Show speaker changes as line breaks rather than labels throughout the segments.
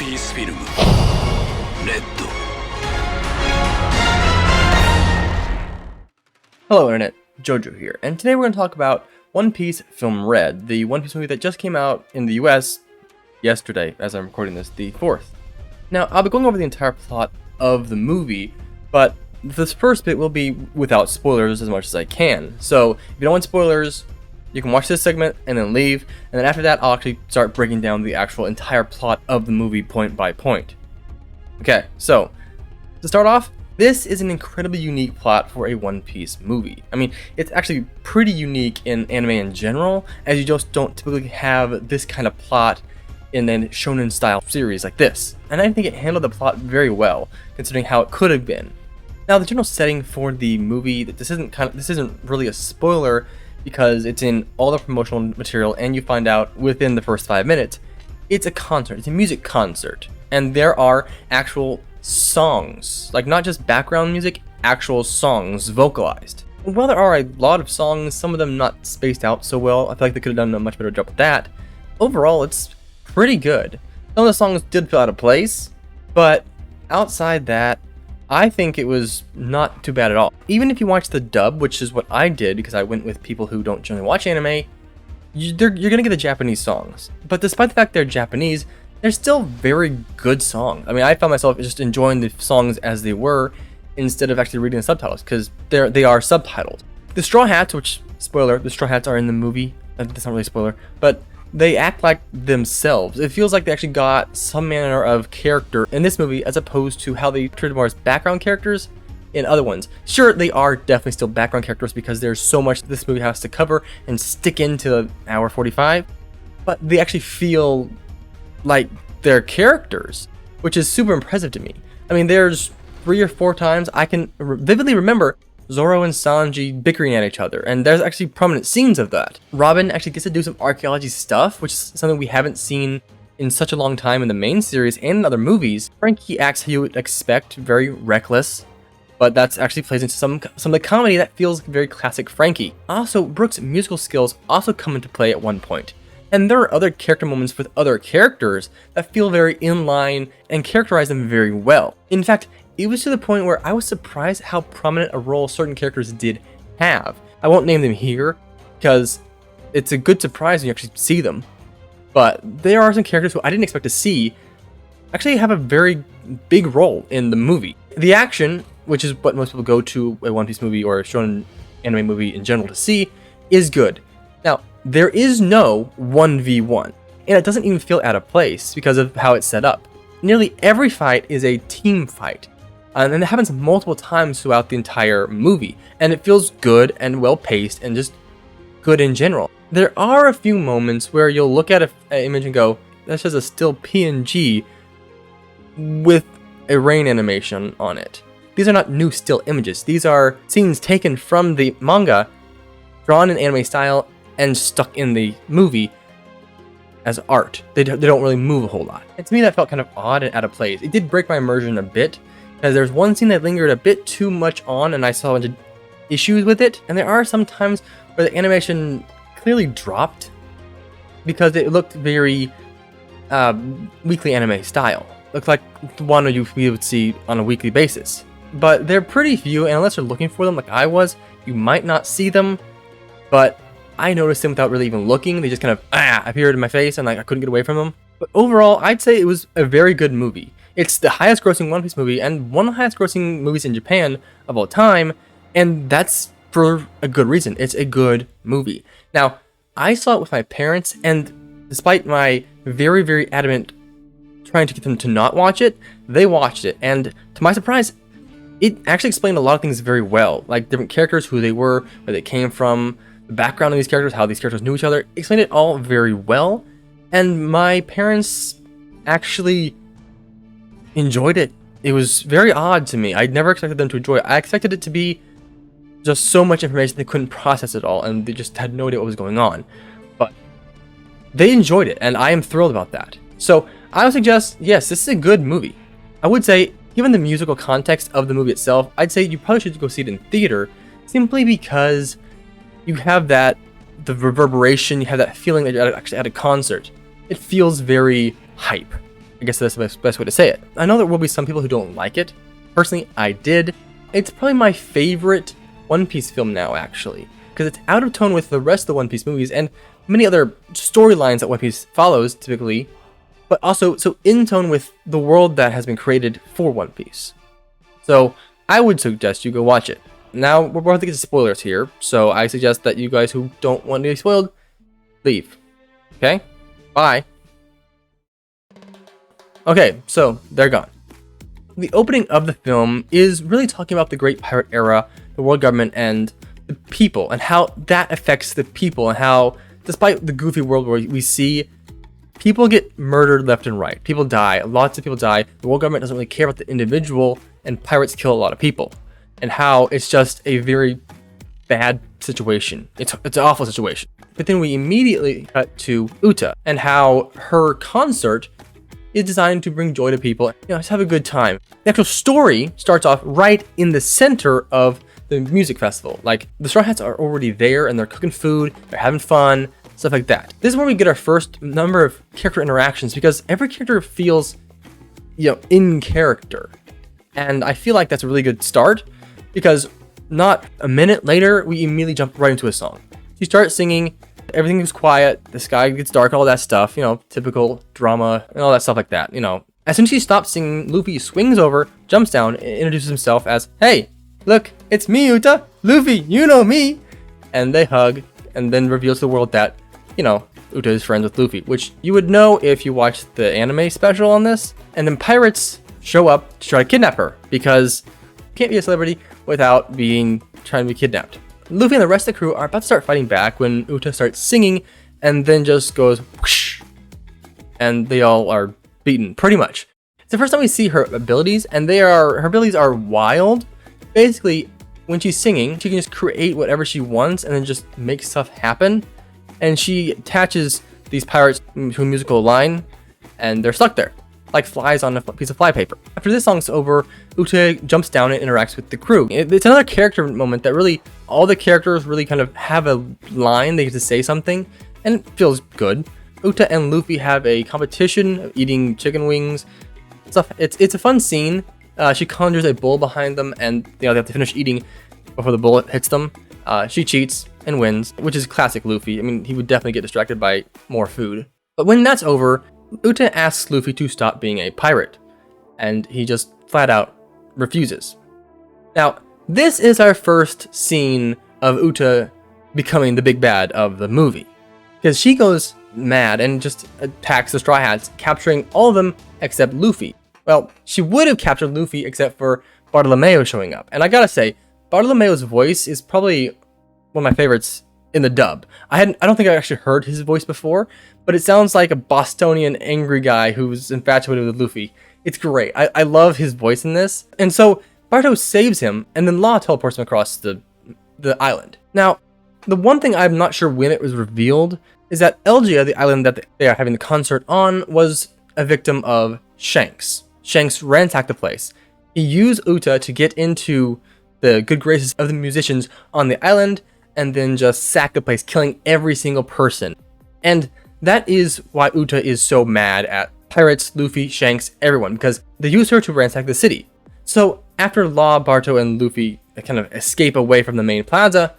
ピースフィルムレッド
Hello Internet, Jojo here, and today we're going to talk about One Piece Film Red, the One Piece movie that just came out in the US yesterday, as I'm recording this, the 4th. Now, I'll be going over the entire plot of the movie, but this first bit will be without spoilers as much as I can. So, if you don't want spoilers, you can watch this segment and then leave, and then after that, I'll actually start breaking down the actual entire plot of the movie point by point. Okay, so, to start off, this is an incredibly unique plot for a One Piece movie. I mean, it's actually pretty unique in anime in general, as you just don't typically have this kind of plot in a shonen style series like this. And I think it handled the plot very well, considering how it could have been. Now, the general setting for the movie, this isn't really a spoiler because it's in all the promotional material, and you find out within the first 5 minutes, it's a concert, it's a music concert, and there are actual songs, like not just background music, actual songs vocalized. While there are a lot of songs, some of them not spaced out so well, I feel like they could have done a much better job with that. Overall, it's pretty good. Some of the songs did feel out of place, but outside that, I think it was not too bad at all. Even if you watch the dub, which is what I did because I went with people who don't generally watch anime, you're gonna get the Japanese songs. But despite the fact they're Japanese, they're still very good songs. I mean, I found myself just enjoying the songs as they were instead of actually reading the subtitles because they are subtitled. The Straw Hats, which, spoiler, the Straw Hats are in the movie. That's not really a spoiler, but they act like themselves. It feels like they actually got some manner of character in this movie as opposed to how they treated more as background characters in other ones. Sure, they are definitely still background characters because there's so much this movie has to cover and stick into hour 45, but they actually feel like they're characters, which is super impressive to me. I mean, there's 3 or 4 times I can vividly remember Zoro and Sanji bickering at each other, and there's actually prominent scenes of that. Robin actually gets to do some archaeology stuff, which is something we haven't seen in such a long time in the main series and in other movies. Frankie acts how you would expect, very reckless, but that's actually plays into some of the comedy that feels very classic Frankie. Also, Brook's musical skills also come into play at one point. And there are other character moments with other characters that feel very in line and characterize them very well. In fact, it was to the point where I was surprised how prominent a role certain characters did have. I won't name them here because it's a good surprise when you actually see them. But there are some characters who I didn't expect to see actually have a very big role in the movie. The action, which is what most people go to a One Piece movie or a shonen anime movie in general to see, is good. Now, there is no 1v1, and it doesn't even feel out of place because of how it's set up. Nearly every fight is a team fight, and it happens multiple times throughout the entire movie, and it feels good and well paced and just good in general. There are a few moments where you'll look at an image and go, that's just a still PNG with a rain animation on it. These are not new still images. These are scenes taken from the manga, drawn in anime style, and stuck in the movie as art. They don't really move a whole lot. And to me, that felt kind of odd and out of place. It did break my immersion a bit, because there's one scene that lingered a bit too much on, and I saw a bunch of issues with it. And there are some times where the animation clearly dropped because it looked very weekly anime style. Looked like the one we would see on a weekly basis. But they're pretty few, and unless you're looking for them like I was, you might not see them. But I noticed them without really even looking. They just kind of appeared in my face, and I couldn't get away from them. But overall, I'd say it was a very good movie. It's the highest grossing One Piece movie, and one of the highest grossing movies in Japan of all time, and that's for a good reason. It's a good movie. Now, I saw it with my parents, and despite my very, very adamant trying to get them to not watch it, they watched it, and to my surprise, it actually explained a lot of things very well, like different characters, who they were, where they came from, the background of these characters, how these characters knew each other. It explained it all very well, and my parents actually enjoyed it. It was very odd to me. I never expected them to enjoy it. I expected it to be just so much information they couldn't process it all, and they just had no idea what was going on. But they enjoyed it, and I am thrilled about that. So I would suggest, yes, this is a good movie. I would say, given the musical context of the movie itself, I'd say you probably should go see it in theater, simply because you have the reverberation, you have that feeling that you're actually at a concert. It feels very hype. I guess that's the best way to say it. I know there will be some people who don't like it. Personally, I did. It's probably my favorite One Piece film now, actually, because it's out of tone with the rest of the One Piece movies and many other storylines that One Piece follows typically, but also so in tone with the world that has been created for One Piece. So I would suggest you go watch it. Now, we're about to get to spoilers here, so I suggest that you guys who don't want to be spoiled, leave. Okay? Bye. Okay, so they're gone. The opening of the film is really talking about the Great Pirate Era, the world government, and the people, and how that affects the people, and how, despite the goofy world where we see people get murdered left and right, people die, lots of people die, the world government doesn't really care about the individual, and pirates kill a lot of people, and how it's just a very bad situation. It's an awful situation. But then we immediately cut to Uta, and how her concert is designed to bring joy to people, just have a good time. The actual story starts off right in the center of the music festival. Like, the Straw Hats are already there, and they're cooking food, they're having fun, stuff like that. This is where we get our first number of character interactions, because every character feels, in character. And I feel like that's a really good start, because not a minute later, we immediately jump right into a song. She starts singing, everything is quiet, the sky gets dark, all that stuff, typical drama, and all that stuff like that, As soon as she stops singing, Luffy swings over, jumps down, and introduces himself as, "Hey, look, it's me, Uta, Luffy, you know me!" And they hug, and then reveals to the world that, Uta is friends with Luffy, which you would know if you watched the anime special on this. And then pirates show up to try to kidnap her, because you can't be a celebrity without trying to be kidnapped. Luffy and the rest of the crew are about to start fighting back when Uta starts singing, and then just goes whoosh, and they all are beaten, pretty much. It's the first time we see her abilities, and her abilities are wild. Basically, when she's singing, she can just create whatever she wants and then just make stuff happen. And she attaches these pirates to a musical line, and they're stuck there, like flies on a piece of flypaper. After this song's over, Uta jumps down and interacts with the crew. It's another character moment that really, all the characters really kind of have a line, they get to say something, and it feels good. Uta and Luffy have a competition of eating chicken wings. It's a fun scene. She conjures a bull behind them, and they have to finish eating before the bullet hits them. She cheats and wins, which is classic Luffy. I mean, he would definitely get distracted by more food. But when that's over, Uta asks Luffy to stop being a pirate, and he just flat out refuses. Now, this is our first scene of Uta becoming the big bad of the movie, because she goes mad and just attacks the Straw Hats, capturing all of them except Luffy. Well, she would have captured Luffy except for Bartolomeo showing up, and I gotta say, Bartolomeo's voice is probably one of my favorites in the dub. I don't think I actually heard his voice before, but it sounds like a Bostonian angry guy who's infatuated with Luffy. It's great. I love his voice in this. And so Barto saves him, and then Law teleports him across the island. Now, the one thing I'm not sure when it was revealed is that Elgia, the island that they are having the concert on, was a victim of Shanks. Shanks ransacked the place. He used Uta to get into the good graces of the musicians on the island, and then just sack the place, killing every single person. And that is why Uta is so mad at pirates, Luffy, Shanks, everyone, because they use her to ransack the city. So after Law, Barto, and Luffy kind of escape away from the main plaza,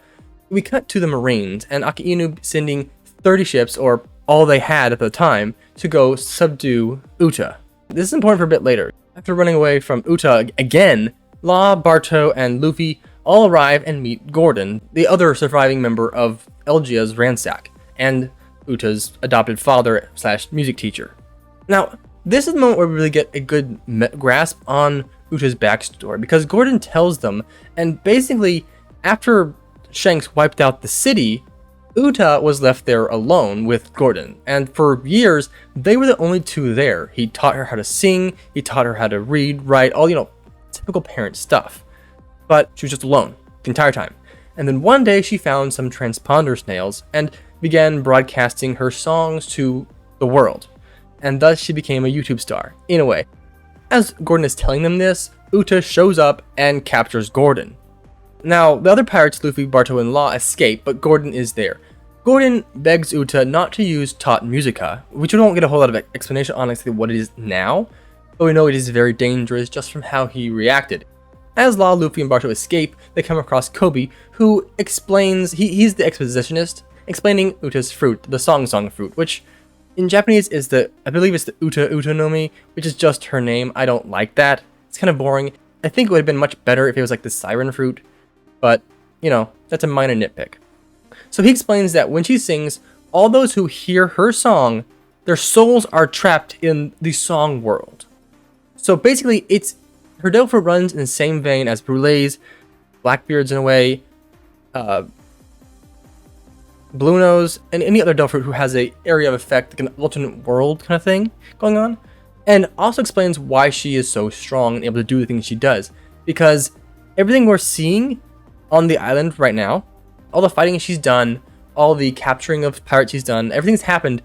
we cut to the Marines and Aki Inu sending 30 ships, or all they had at the time, to go subdue Uta. This is important for a bit later. After running away from Uta again, Law, Barto, and Luffy all arrive and meet Gordon, the other surviving member of Elgia's ransack, and Uta's adopted father / music teacher. Now, this is the moment where we really get a good grasp on Uta's backstory, because Gordon tells them, and basically, after Shanks wiped out the city, Uta was left there alone with Gordon, and for years, they were the only two there. He taught her how to sing, he taught her how to read, write, all, typical parent stuff. But she was just alone the entire time. And then one day she found some transponder snails and began broadcasting her songs to the world. And thus she became a YouTube star, in a way. As Gordon is telling them this, Uta shows up and captures Gordon. Now, the other pirates, Luffy, Barto, and Law, escape, but Gordon is there. Gordon begs Uta not to use Tot Musica, which we don't get a whole lot of explanation on exactly what it is now, but we know it is very dangerous just from how he reacted. As Law, Luffy, and Barto escape, they come across Kobe, who explains, he's the expositionist, explaining Uta's fruit, the Song fruit, which in Japanese is I believe it's the Uta Utanomi, which is just her name. I don't like that. It's kind of boring. I think it would have been much better if it was like the siren fruit, but, you know, that's a minor nitpick. So he explains that when she sings, all those who hear her song, their souls are trapped in the song world. So basically, her devil fruit runs in the same vein as Brulee's, Blackbeard's in a way, Blue Nose, and any other devil fruit who has a area of effect, like an alternate world kind of thing going on. And also explains why she is so strong and able to do the things she does. Because everything we're seeing on the island right now, all the fighting she's done, all the capturing of pirates she's done, everything that's happened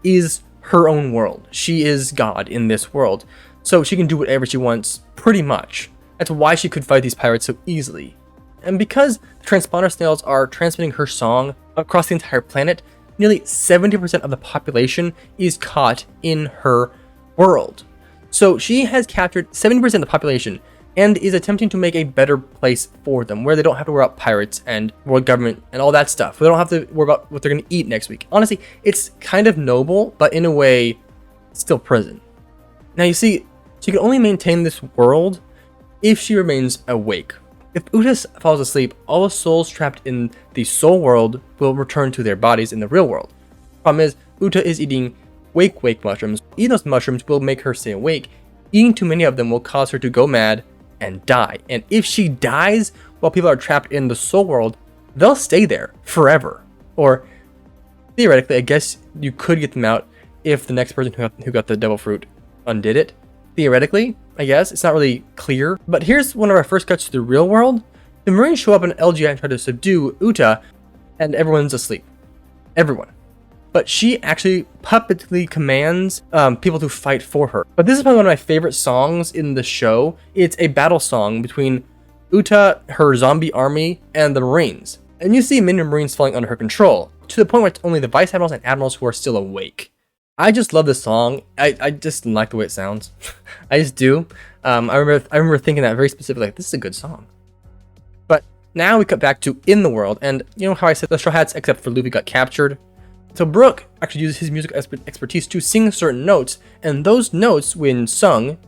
is her own world. She is God in this world. So she can do whatever she wants, pretty much. That's why she could fight these pirates so easily. And because the transponder snails are transmitting her song across the entire planet, nearly 70% of the population is caught in her world. So she has captured 70% of the population and is attempting to make a better place for them, where they don't have to worry about pirates and world government and all that stuff. They don't have to worry about what they're going to eat next week. Honestly, it's kind of noble, but in a way, still prison. Now you see, she can only maintain this world if she remains awake. If Uta falls asleep, all the souls trapped in the soul world will return to their bodies in the real world. Problem is, Uta is eating wake mushrooms. Eating those mushrooms will make her stay awake. Eating too many of them will cause her to go mad and die. And if she dies while people are trapped in the soul world, they'll stay there forever. Or theoretically, I guess you could get them out if the next person who got the devil fruit undid it. Theoretically, I guess. It's not really clear. But here's one of our first cuts to the real world. The Marines show up in LGI and try to subdue Uta, and everyone's asleep. Everyone. But she actually puppetly commands people to fight for her. But this is probably one of my favorite songs in the show. It's a battle song between Uta, her zombie army, and the Marines. And you see many Marines falling under her control, to the point where it's only the Vice Admirals and Admirals who are still awake. I just love this song. I just like the way it sounds. I just do. I remember thinking that very specifically, like, this is a good song. But now we cut back to in the world, and you know how I said the Straw Hats, except for Luffy, got captured? So Brook actually uses his musical expertise to sing certain notes, and those notes, when sung,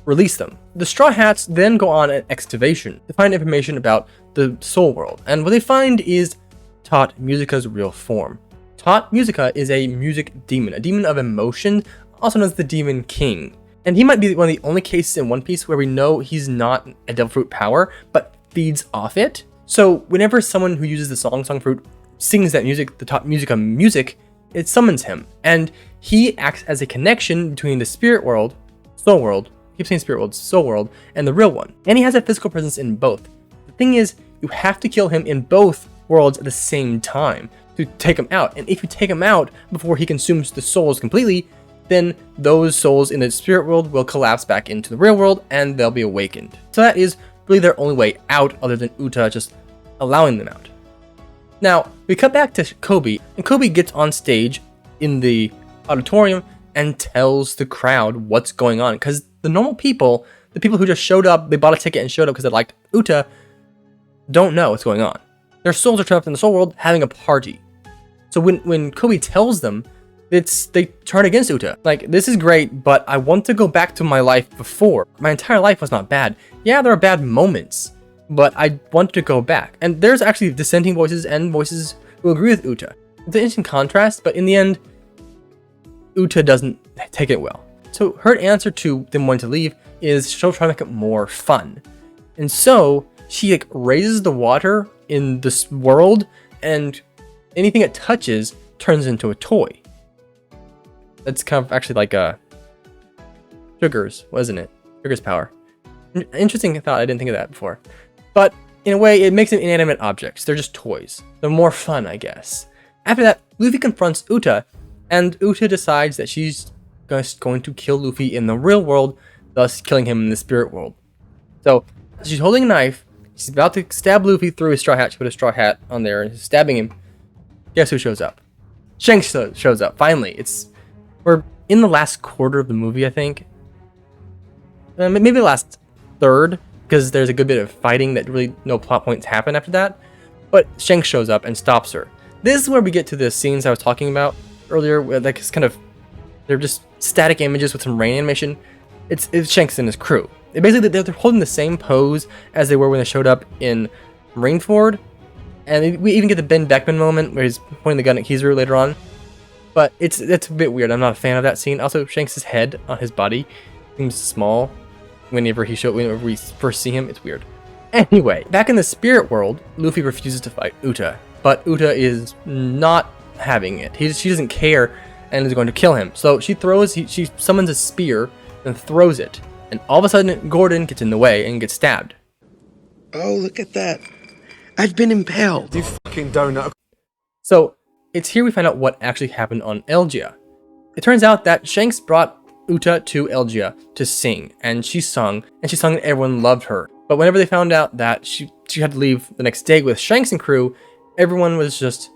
release them. The Straw Hats then go on an excavation to find information about the soul world, and what they find is Tot Musica's real form. Tot Musica is a music demon, a demon of emotion, also known as the Demon King. And he might be one of the only cases in One Piece where we know he's not a devil fruit power, but feeds off it. So whenever someone who uses the Song fruit sings that music, the Tot Musica music, it summons him. And he acts as a connection between the spirit world, soul world, I keep saying spirit world, soul world, and the real one. And he has a physical presence in both. The thing is, you have to kill him in both worlds at the same time to take him out. And if you take him out before he consumes the souls completely, then those souls in the spirit world will collapse back into the real world and they'll be awakened. So that is really their only way out, other than Uta just allowing them out. Now, we cut back to Kobe, and Kobe gets on stage in the auditorium and tells the crowd what's going on. Because the normal people, the people who just showed up, they bought a ticket and showed up because they liked Uta, don't know what's going on. Their souls are trapped in the soul world having a party. So when Kobe tells them, they turn against Uta. Like, this is great, but I want to go back to my life before. My entire life was not bad. Yeah, there are bad moments, but I want to go back. And there's actually dissenting voices and voices who agree with Uta. It's an interesting contrast, but in the end, Uta doesn't take it well. So her answer to them wanting to leave is she'll try to make it more fun. And so she like raises the water in this world, and anything it touches turns into a toy. That's kind of actually like Sugar's, wasn't it? Sugar's power. Interesting thought, I didn't think of that before. But in a way, it makes them inanimate objects. They're just toys. They're more fun, I guess. After that, Luffy confronts Uta, and Uta decides that she's going to kill Luffy in the real world, thus killing him in the spirit world. So she's holding a knife. She's about to stab Luffy through his straw hat. She put a straw hat on there and is stabbing him. guess who shows up? Shanks shows up, finally. We're in the last quarter of the movie, I think. Maybe the last third, because there's a good bit of fighting that really no plot points happen after that. But Shanks shows up and stops her. This is where we get to the scenes I was talking about earlier, where like it's kind of, they're just static images with some rain animation. It's Shanks and his crew. Basically, they're holding the same pose as they were when they showed up in Marineford. And we even get the Ben Beckman moment where he's pointing the gun at Kizaru later on. But it's a bit weird. I'm not a fan of that scene. Also, Shanks' head on his body seems small whenever we first see him. It's weird. Anyway, back in the spirit world, Luffy refuses to fight Uta. But Uta is not having it. She doesn't care and is going to kill him. So she summons a spear and throws it. And all of a sudden, Gordon gets in the way and gets stabbed.
Oh, look at that. I've been impaled.
You fucking donut.
So it's here we find out what actually happened on Elgia. It turns out that Shanks brought Uta to Elgia to sing, and she sung and everyone loved her. But whenever they found out that she had to leave the next day with Shanks and crew, everyone was just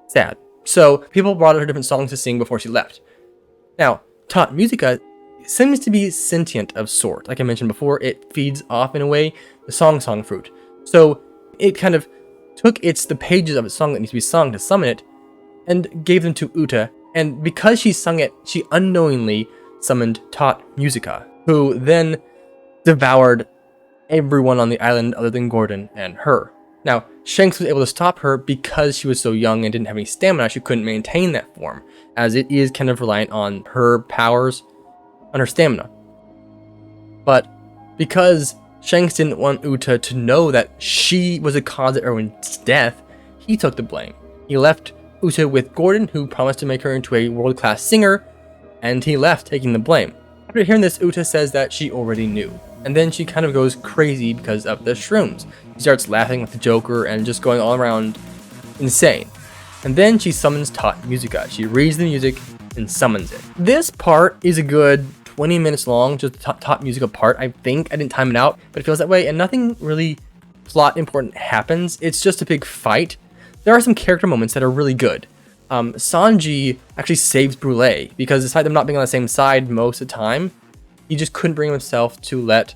sad. So people brought her different songs to sing before she left. Now, Tot Musica seems to be sentient of sort. Like I mentioned before, it feeds off, in a way, the song fruit. So it kind of took the pages of its song that needs to be sung to summon it and gave them to Uta. And because she sung it, she unknowingly summoned Tot Musica, who then devoured everyone on the island other than Gordon and her. Now, Shanks was able to stop her because she was so young and didn't have any stamina. She couldn't maintain that form, as it is kind of reliant on her powers, on her stamina. But because Shanks didn't want Uta to know that she was the cause of everyone's death, he took the blame. He left Uta with Gordon, who promised to make her into a world-class singer, and he left taking the blame. After hearing this, Uta says that she already knew. And then she kind of goes crazy because of the shrooms. She starts laughing with the Joker and just going all around insane. And then she summons Tot Musica. She reads the music and summons it. This part is a good 20 minutes long, just the Tot Musica part. I think I didn't time it out, but it feels that way. And nothing really plot important happens. It's just a big fight. There are some character moments that are really good. Sanji actually saves Brûlé because despite them not being on the same side most of the time, he just couldn't bring himself to let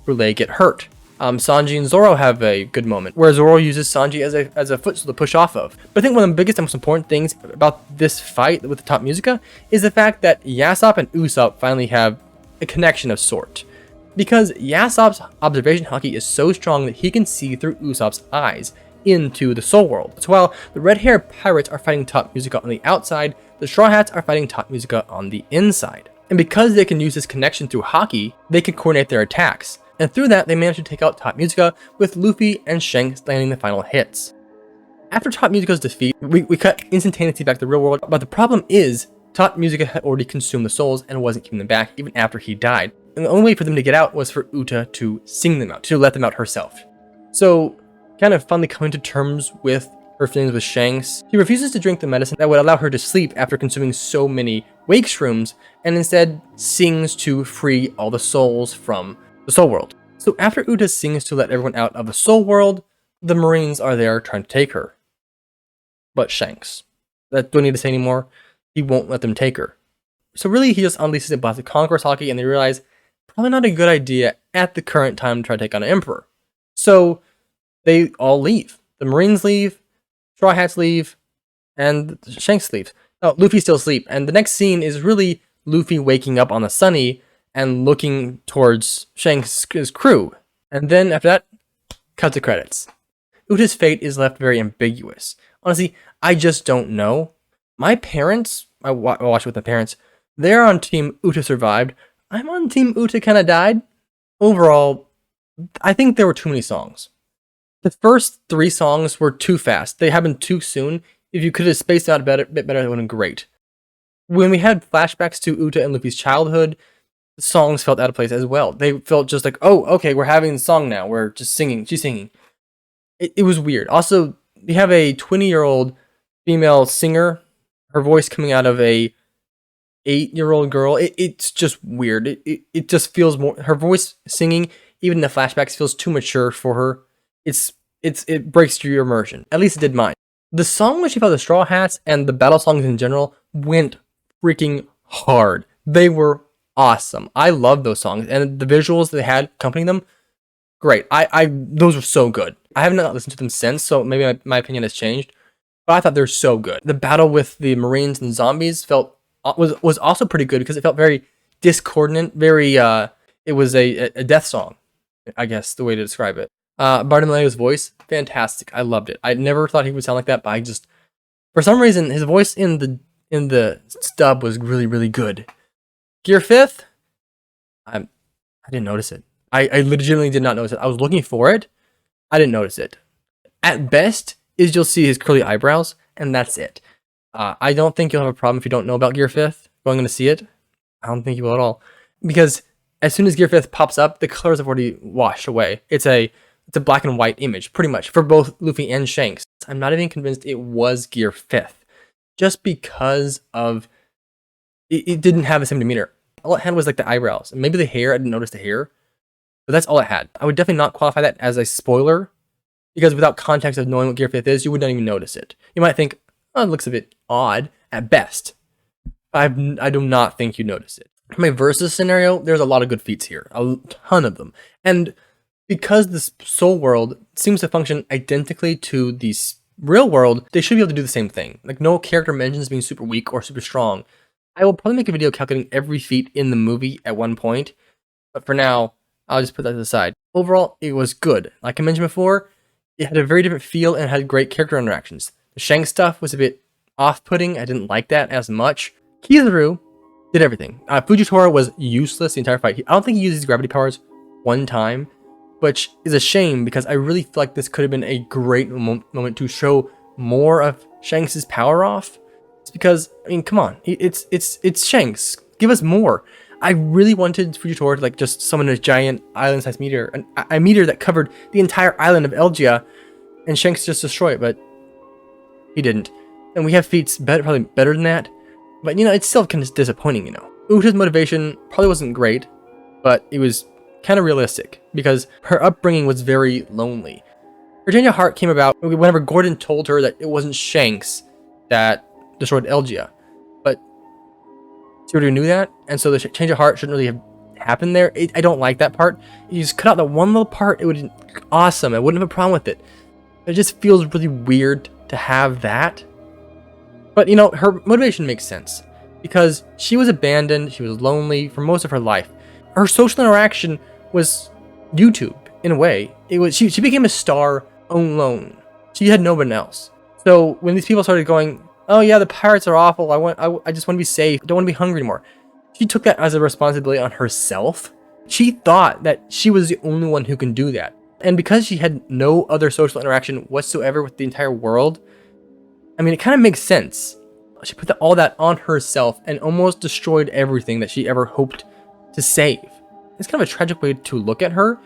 Brûlé get hurt. Sanji and Zoro have a good moment where Zoro uses Sanji as a footstool to push off of. But I think one of the biggest and most important things about this fight with the Tot Musica is the fact that Yasop and Usopp finally have a connection of sort. Because Yasop's observation haki is so strong that he can see through Usopp's eyes into the soul world. So while the red-haired pirates are fighting Tot Musica on the outside, the Straw Hats are fighting Tot Musica on the inside. And because they can use this connection through haki, they can coordinate their attacks. And through that, they manage to take out Tot Musica, with Luffy and Shanks landing the final hits. After Tot Musica's defeat, we cut instantaneously back to the real world, but the problem is, Tot Musica had already consumed the souls and wasn't keeping them back even after he died. And the only way for them to get out was for Uta to sing them out, to let them out herself. So, kind of finally coming to terms with her feelings with Shanks, she refuses to drink the medicine that would allow her to sleep after consuming so many wake shrooms, and instead sings to free all the souls from the soul world. So after Uta sings to let everyone out of the soul world, the Marines are there trying to take her. But Shanks, that don't need to say anymore, he won't let them take her. So really he just unleashes a blast of Conqueror's haki, and they realize probably not a good idea at the current time to try to take on an Emperor. So they all leave. The Marines leave, Straw Hats leave, and Shanks leaves. Now, Luffy's still asleep, and the next scene is really Luffy waking up on the Sunny and looking towards Shanks' crew. And then after that, cut to credits. Uta's fate is left very ambiguous. Honestly, I just don't know. My parents, I watched with my parents, they're on team Uta survived. I'm on team Uta kinda died. Overall, I think there were too many songs. The first 3 songs were too fast. They happened too soon. If you could have spaced out a bit better, it would have been great. When we had flashbacks to Uta and Luffy's childhood, the songs felt out of place as well. They felt just like, oh, okay, we're having the song now. We're just singing. She's singing. It was weird. Also, we have a 20-year-old female singer, her voice coming out of a 8-year-old girl. It's just weird. It just feels more, her voice singing, even in the flashbacks, feels too mature for her. It breaks through your immersion. At least it did mine. The song when she felt the Straw Hats and the battle songs in general went freaking hard. They were awesome. I love those songs, and the visuals they had accompanying them, great. Those were so good. I have not listened to them since, so maybe my opinion has changed. But I thought they're so good. The battle with the Marines and zombies was also pretty good because it felt very discordant, very it was a death song, I guess the way to describe it. Bartolomeo's voice, fantastic. I loved it. I never thought he would sound like that, but I just, for some reason, his voice in the stub was really, really good. Gear 5th, I didn't notice it. I legitimately did not notice it. I was looking for it. I didn't notice it. At best, is you'll see his curly eyebrows, and that's it. I don't think you'll have a problem if you don't know about Gear 5th going to see it. I don't think you will at all. Because as soon as Gear 5th pops up, the colors have already washed away. It's a black and white image, pretty much, for both Luffy and Shanks. I'm not even convinced it was Gear 5th. Just because of it didn't have the same demeanor. All it had was like the eyebrows. And maybe the hair, I didn't notice the hair. But that's all it had. I would definitely not qualify that as a spoiler, because without context of knowing what Gear 5th is, you would not even notice it. You might think, oh, it looks a bit odd at best. I do not think you notice it. For my versus scenario, there's a lot of good feats here. A ton of them. And because this soul world seems to function identically to the real world, they should be able to do the same thing. Like, no character mentions being super weak or super strong. I will probably make a video calculating every feat in the movie at one point. But for now, I'll just put that to the side. Overall, it was good. Like I mentioned before, it had a very different feel and had great character interactions. The Shanks stuff was a bit off-putting. I didn't like that as much. Kizaru did everything. Fujitora was useless the entire fight. I don't think he used his gravity powers one time, which is a shame because I really feel like this could have been a great moment to show more of Shanks' power off. It's because, I mean, come on, it's Shanks. Give us more. I really wanted Fujitora to like just summon a giant island-sized meteor, a meteor that covered the entire island of Elgia, and Shanks just destroy it, but he didn't. And we have feats probably better than that, but you know, it's still kind of disappointing, you know. Uta's motivation probably wasn't great, but it was kind of realistic because her upbringing was very lonely. Her change of heart came about whenever Gordon told her that it wasn't Shanks that destroyed Elgia, but she already knew that, and so the change of heart shouldn't really have happened there. I don't like that part. You just cut out that one little part, it would be awesome. I wouldn't have a problem with it. It just feels really weird to have that. But, you know, her motivation makes sense. Because she was abandoned, she was lonely for most of her life. Her social interaction was YouTube, in a way. It was she became a star alone. She had no one else. So when these people started going, oh yeah, the pirates are awful, I just want to be safe, I don't want to be hungry anymore, she took that as a responsibility on herself. She thought that she was the only one who can do that. And because she had no other social interaction whatsoever with the entire world, I mean, it kind of makes sense. She put all that on herself and almost destroyed everything that she ever hoped to save. It's kind of a tragic way to look at her,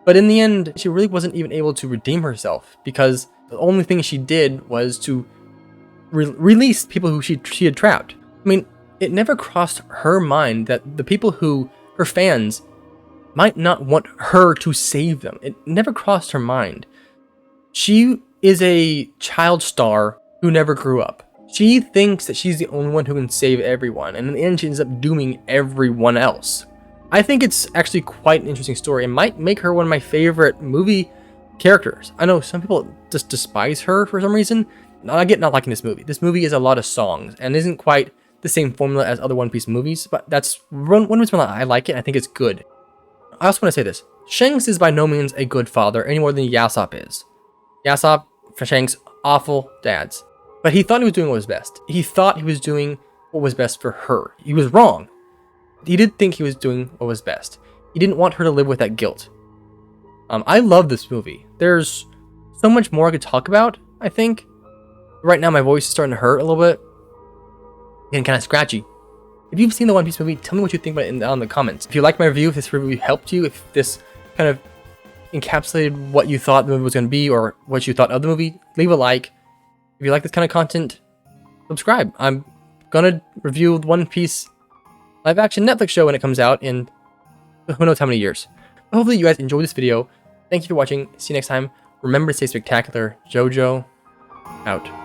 but in the end, she really wasn't even able to redeem herself because the only thing she did was to release people who she had trapped. I mean, it never crossed her mind that the people who, her fans, might not want her to save them. It never crossed her mind. She is a child star who never grew up. She thinks that she's the only one who can save everyone, and in the end she ends up dooming everyone else. I think it's actually quite an interesting story and might make her one of my favorite movie characters. I know some people just despise her for some reason. I get not liking this movie. This movie is a lot of songs and isn't quite the same formula as other One Piece movies, but that's one reason why I like it. I think it's good. I also want to say this. Shanks is by no means a good father any more than Yasopp is. Yasopp, for Shanks, awful dads. But he thought he was doing what was best. He thought he was doing what was best for her. He was wrong. He did think he was doing what was best. He didn't want her to live with that guilt. I love this movie. There's so much more I could talk about, I think. Right now my voice is starting to hurt a little bit. Getting kind of scratchy. If you've seen the One Piece movie, tell me what you think about it down in the comments. If you like my review, if this review helped you, if this kind of encapsulated what you thought the movie was going to be or what you thought of the movie, leave a like. If you like this kind of content, subscribe. I'm gonna review the One Piece live action Netflix show when it comes out in who knows how many years. But hopefully you guys enjoyed this video. Thank you for watching. See you next time. Remember to stay spectacular. JoJo out.